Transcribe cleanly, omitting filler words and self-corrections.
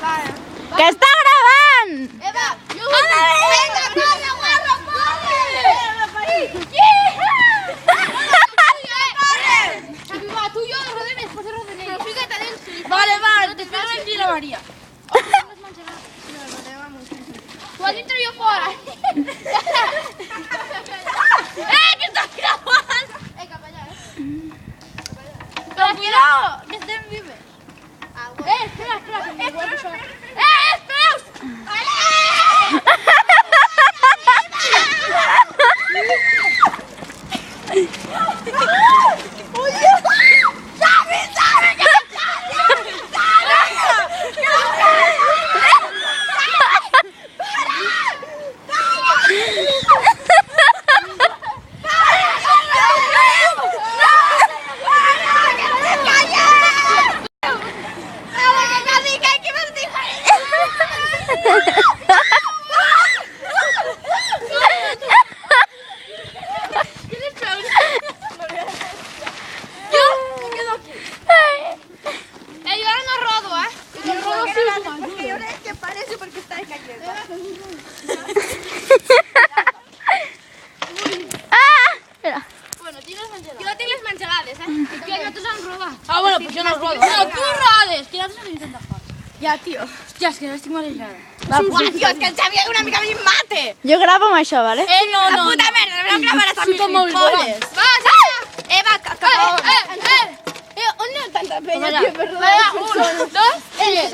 Que està gravant! Eva, venga, corre, guarro, corre! Xavi, va, tu i jo, rodem després de rodem ella. Però fica't dins. Vale, després vam dir la Maria. Tu a dintre i jo fora. Que està gravant! Cap allà, Però cuidao, que estem vives. espera, que m'ho vuelvo això. Espereu! Yo ahora no rodo, Yo rodo sí, Porque yo creo que parece porque está cayendo. Bueno, tienes mancheladas. Yo tinc les manxelades, Que nosaltres han rodat. Ah, bueno, pues yo no rodo. No, tu rodes, que nosaltres hem intentat fora. Ya, tío. Hòstia, és que estic marejada. Buah, tío, es que el Xavi una mica a mi em mate. Jo gravo amb això, vale? No, puta merda, me van a gravar hasta mis com els cojones. Va, sí! Eva, cabrón. ¿Dónde hay tanta peña, tío? Perdón. Un, dos, tres.